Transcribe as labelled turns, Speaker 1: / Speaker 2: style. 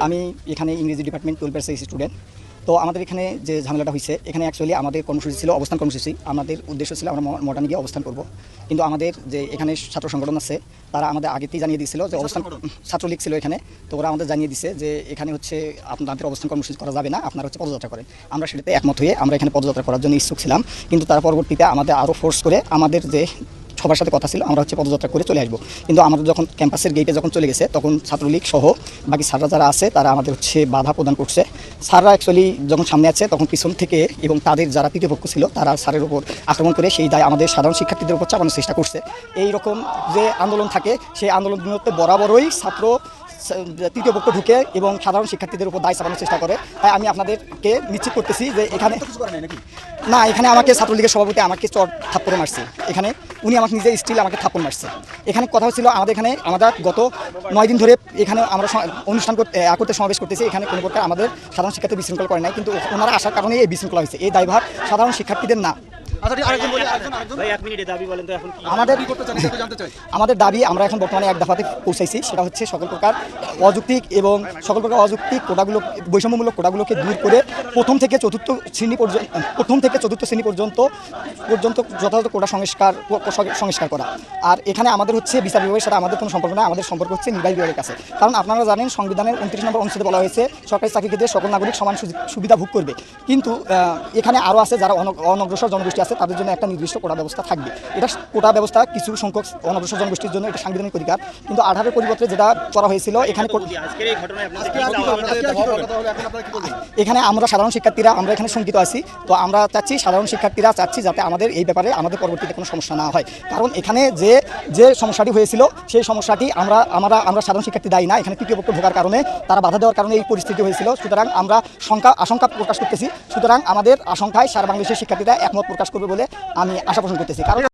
Speaker 1: আমি এখানে ইংরেজি ডিপার্টমেন্ট 12 ব্যাচের স্টুডেন্ট। তো আমাদের এখানে যে ঝামেলাটা হয়েছে, এখানে অ্যাকচুয়ালি আমাদের কর্মসূচি ছিল অবস্থান কর্মসূচি। আমাদের উদ্দেশ্য ছিল আমরা মডার্নে গিয়ে অবস্থান করব। কিন্তু আমাদের যে এখানে ছাত্র সংগঠন আছে, তারা আমাদের আগেতেই জানিয়ে দিয়েছিল যে অবস্থান ছাত্রলীগ ছিল এখানে। তো ওরা আমাদের জানিয়ে দিছে যে এখানে হচ্ছে আপনাদের অবস্থান কর্মসূচি করা যাবে না, আপনারা হচ্ছে পদযাত্রা করেন। আমরা সেটাতে একমত হয়ে আমরা এখানে পদযাত্রা করার জন্য ইচ্ছুক ছিলাম। কিন্তু তার পরবর্তীতে আমাদের আরও ফোর্স করে আমাদের যে সবার সাথে কথা ছিল আমরা হচ্ছে পদযাত্রা করে চলে আসবো। কিন্তু আমাদের যখন ক্যাম্পাসের গেটে যখন চলে গেছে, তখন ছাত্রলীগ সহ বাকি স্যাররা যারা আছে তারা আমাদের হচ্ছে বাধা প্রদান করছে। স্যাররা অ্যাকচুয়ালি যখন সামনে আছে তখন পিছন থেকে এবং তাদের যারা তৃতীয় পক্ষ ছিল তারা স্যারের উপর আক্রমণ করে সেই দায় আমাদের সাধারণ শিক্ষার্থীদের উপর চাপানোর চেষ্টা করছে। এই রকম যে আন্দোলন থাকে, সেই আন্দোলনগুলোতে বরাবরই ছাত্র তৃতীয় পক্ষ ঢুকে এবং সাধারণ শিক্ষার্থীদের উপর দায় চাপানোর চেষ্টা করে। তাই আমি আপনাদেরকে নিশ্চিত করতেছি যে এখানে না, এখানে আমাকে ছাত্রলীগের সভাপতি আমাকে চর থাপ্পড় মারছে। এখানে উনি আমাকে নিজে স্টিল আমাকে থাপ্পড় মারছে। এখানে কথা হচ্ছিল আমাদের এখানে আমরা গত 9 দিন ধরে এখানে আমরা অনুষ্ঠান করতে সমাবেশ করতেছি। এখানে কোনো প্রকার আমাদের সাধারণ শিক্ষার্থী বিশৃঙ্খলা করে নাই, কিন্তু ওনারা আসার কারণে এই বিশৃঙ্খলা হয়েছে। এই দায়ভার সাধারণ শিক্ষার্থীদের না। আমাদের দাবি আমরা এখন বর্তমানে এক দফাতে পৌঁছাইছি, সেটা হচ্ছে সকল প্রকার অযৌক্তিক কোটাগুলো, বৈষম্যমূলক কোটাগুলোকে দূর করে প্রথম থেকে চতুর্থ শ্রেণী পর্যন্ত যথাযথ কোটা সংস্কার করা। আর এখানে আমাদের হচ্ছে বিচার বিভাগের সাথে আমাদের কোনো সম্পর্ক না, আমাদের সম্পর্ক হচ্ছে নির্বাহী বিভাগের কাছে। কারণ আপনারা জানেন সংবিধানের 29 নম্বর অনুচ্ছেদে বলা হয়েছে সরকারি চাকরিক্ষেত্রে সকল নাগরিক সমান সুবিধা ভোগ করবে। কিন্তু এখানে আরও আছে যারা অনগ্রসর জনগোষ্ঠী আছে, তাদের জন্য একটা নির্দিষ্ট কোটা ব্যবস্থা থাকবে। এটা কোটা ব্যবস্থা কিছু সংখ্যক অনগ্রসর জনগোষ্ঠীর জন্য এটা সাংবিধানিক অধিকার। কিন্তু 18 পরিপত্রে যেটা করা হয়েছিল এখানে আমরা সাধারণ শিক্ষার্থীরা আমরা এখানে শঙ্কিত আছি। তো আমরা সাধারণ শিক্ষার্থীরা চাচ্ছি যাতে আমাদের এই ব্যাপারে আমাদের পরবর্তীতে কোনো সমস্যা না হয়। কারণ এখানে যে সমস্যাটি হয়েছিল সেই সমস্যাটি আমরা সাধারণ শিক্ষার্থী দায়ী না। এখানে তৃতীয় পক্ষ ঢোকার কারণে, তারা বাধা দেওয়ার কারণে এই পরিস্থিতি হয়েছিল। সুতরাং আমরা আশঙ্কা প্রকাশ করতেছি। সুতরাং আমাদের আশঙ্কায় সারা বাংলাদেশের শিক্ষার্থীরা একমত প্রকাশ করবে বলে আমি আশা পোষণ করতেছি। কারণ